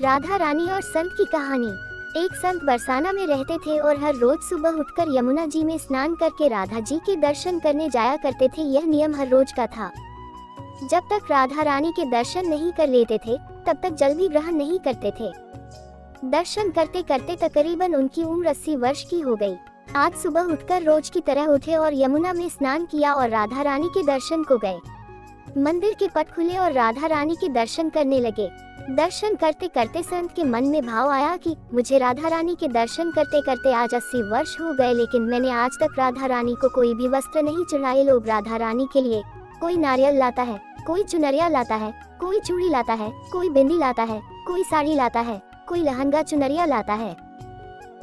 राधा रानी और संत की कहानी। एक संत बरसाना में रहते थे और हर रोज सुबह उठकर यमुना जी में स्नान करके राधा जी के दर्शन करने जाया करते थे। यह नियम हर रोज का था। जब तक राधा रानी के दर्शन नहीं कर लेते थे तब तक जल भी ग्रहण नहीं करते थे। दर्शन करते करते तकरीबन उनकी उम्र 80 वर्ष की हो गई। आज सुबह उठकर रोज की तरह उठे और यमुना में स्नान किया और राधा रानी के दर्शन को गए। मंदिर के पट खुले और राधा रानी के दर्शन करने लगे। दर्शन करते करते संत के मन में भाव आया कि मुझे राधा रानी के दर्शन करते करते आज 80 वर्ष हो गए, लेकिन मैंने आज तक राधा रानी को कोई भी वस्त्र नहीं चढ़ाए। लोग राधा रानी के लिए कोई नारियल लाता है, कोई चुनरिया लाता है, कोई चूड़ी लाता है, कोई बिंदी लाता है, कोई साड़ी लाता है, कोई लहंगा चुनरिया लाता है,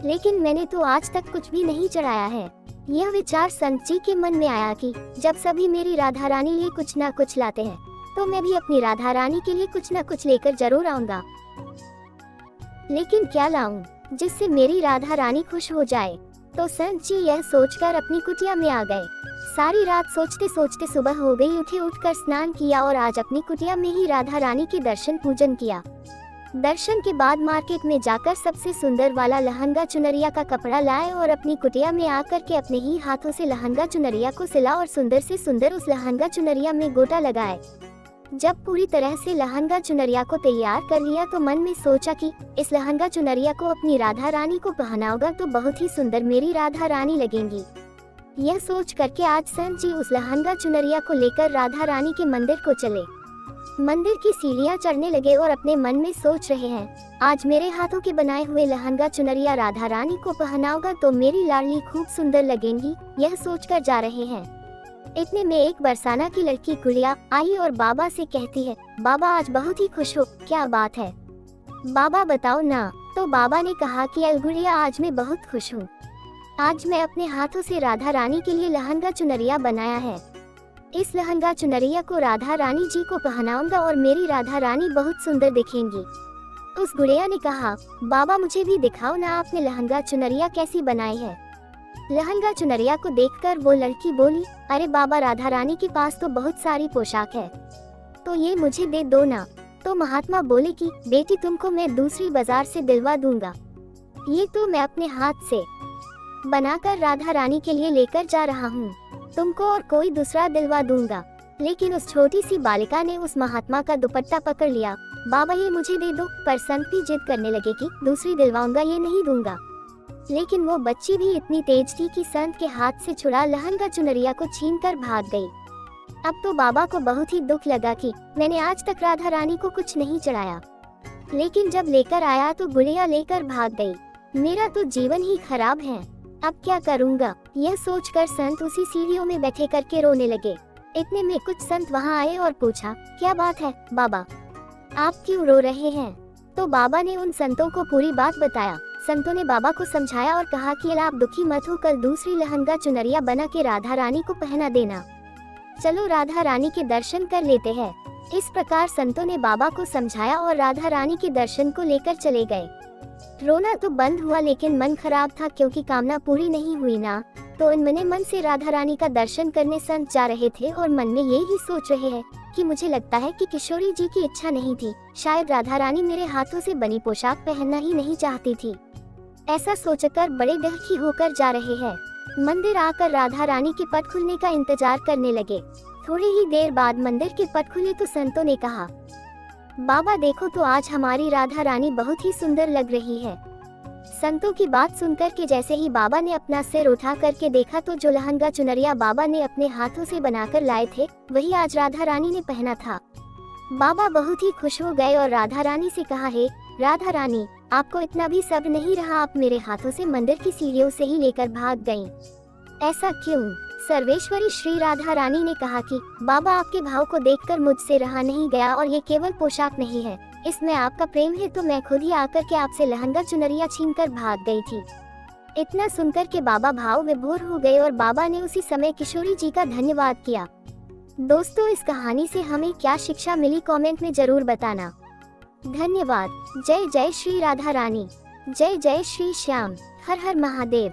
लेकिन मैंने तो आज तक कुछ भी नहीं चढ़ाया है। यह विचार संत जी के मन में आया कि जब सभी मेरी राधा रानी लिए कुछ ना कुछ लाते हैं तो मैं भी अपनी राधा रानी के लिए कुछ ना कुछ लेकर जरूर आऊंगा। लेकिन क्या लाऊं जिससे मेरी राधा रानी खुश हो जाए? तो संत जी यह सोचकर अपनी कुटिया में आ गए। सारी रात सोचते सोचते सुबह हो गई। उठकर स्नान किया और आज अपनी कुटिया में ही राधा रानी के दर्शन पूजन किया। दर्शन के बाद मार्केट में जाकर सबसे सुंदर वाला लहंगा चुनरिया का कपड़ा लाए और अपनी कुटिया में आकर के अपने ही हाथों से लहंगा चुनरिया को सिला और सुंदर से सुंदर उस लहंगा चुनरिया में गोटा लगाए। जब पूरी तरह से लहंगा चुनरिया को तैयार कर लिया तो मन में सोचा कि इस लहंगा चुनरिया को अपनी राधा रानी को पहनाऊंगा तो बहुत ही सुंदर मेरी राधा रानी लगेंगी। यह सोच करके आज संत जी उस लहंगा चुनरिया को लेकर राधा रानी के मंदिर को चले। मंदिर की सीढ़ियां चढ़ने लगे और अपने मन में सोच रहे हैं, आज मेरे हाथों के बनाए हुए लहंगा चुनरिया राधा रानी को पहनाऊंगा तो मेरी लाडली खूब सुंदर लगेंगी। यह सोचकर जा रहे हैं। इतने में एक बरसाना की लड़की गुड़िया आई और बाबा से कहती है, बाबा आज बहुत ही खुश हो, क्या बात है? बाबा बताओ ना। तो बाबा ने कहा कि गुड़िया आज मैं बहुत खुश हूँ। आज मैं अपने हाथों से राधा रानी के लिए लहंगा चुनरिया बनाया है। इस लहंगा चुनरिया को राधा रानी जी को पहनाऊंगा और मेरी राधा रानी बहुत सुंदर दिखेंगी। उस गुड़िया ने कहा, बाबा मुझे भी दिखाओ ना आपने लहंगा चुनरिया कैसी बनाई है। लहंगा चुनरिया को देखकर वो लड़की बोली, अरे बाबा राधा रानी के पास तो बहुत सारी पोशाक है, तो ये मुझे दे दो ना। तो महात्मा बोले कि बेटी तुमको मैं दूसरी बाजार से दिलवा दूंगा, ये तो मैं अपने हाथ से बनाकर राधा रानी के लिए लेकर जा रहा हूँ, तुमको और कोई दूसरा दिलवा दूंगा। लेकिन उस छोटी सी बालिका ने उस महात्मा का दुपट्टा पकड़ लिया। बाबा ये मुझे दे दो। पर संत भी जिद करने लगे कि दूसरी दिलवाऊंगा, ये नहीं दूंगा। लेकिन वो बच्ची भी इतनी तेज थी कि संत के हाथ से छुड़ा लहंगा चुनरिया को छीनकर भाग गई। अब तो बाबा को बहुत ही दुख लगा कि मैंने आज तक राधा रानी को कुछ नहीं चढ़ाया, लेकिन जब लेकर आया तो गुड़िया लेकर भाग गई। मेरा तो जीवन ही खराब है, अब क्या करूँगा? यह सोचकर संत उसी सीढ़ियों में बैठे करके रोने लगे। इतने में कुछ संत वहाँ आए और पूछा, क्या बात है बाबा, आप क्यों रो रहे हैं? तो बाबा ने उन संतों को पूरी बात बताया। संतों ने बाबा को समझाया और कहा कि आप दुखी मत हो, कल दूसरी लहंगा चुनरिया बना के राधा रानी को पहना देना। चलो राधा रानी के दर्शन कर लेते हैं। इस प्रकार संतों ने बाबा को समझाया और राधा रानी के दर्शन को लेकर चले गए। रोना तो बंद हुआ लेकिन मन खराब था, क्योंकि कामना पूरी नहीं हुई ना। तो इनमने मन से राधा रानी का दर्शन करने संत जा रहे थे और मन में यही सोच रहे हैं कि मुझे लगता है कि किशोरी जी की इच्छा नहीं थी, शायद राधा रानी मेरे हाथों से बनी पोशाक पहनना ही नहीं चाहती थी। ऐसा सोचकर बड़े दुखी होकर जा रहे हैं। मंदिर आकर राधा रानी के पट खुलने का इंतजार करने लगे। थोड़ी ही देर बाद मंदिर के पट खुले तो संतों ने कहा, बाबा देखो तो आज हमारी राधा रानी बहुत ही सुंदर लग रही है। संतों की बात सुनकर के जैसे ही बाबा ने अपना सिर उठा करके देखा तो जो लहंगा चुनरिया बाबा ने अपने हाथों से बनाकर लाए थे वही आज राधा रानी ने पहना था। बाबा बहुत ही खुश हो गए और राधा रानी से कहा, है राधा रानी, आपको इतना भी सब्र नहीं रहा, आप मेरे हाथों से मंदिर की सीढ़ियों से ही लेकर भाग गयीं। ऐसा क्यों? सर्वेश्वरी श्री राधा रानी ने कहा कि बाबा आपके भाव को देखकर मुझसे रहा नहीं गया, और ये केवल पोशाक नहीं है, इसमें आपका प्रेम है, तो मैं खुद ही आकर के आपसे लहंगा चुनरिया छीनकर भाग गई थी। इतना सुनकर के बाबा भाव विभोर हो गए और बाबा ने उसी समय किशोरी जी का धन्यवाद किया। दोस्तों, इस कहानी से हमें क्या शिक्षा मिली कमेंट में जरूर बताना। धन्यवाद। जय जय श्री राधा रानी, जय जय श्री श्याम, हर हर महादेव।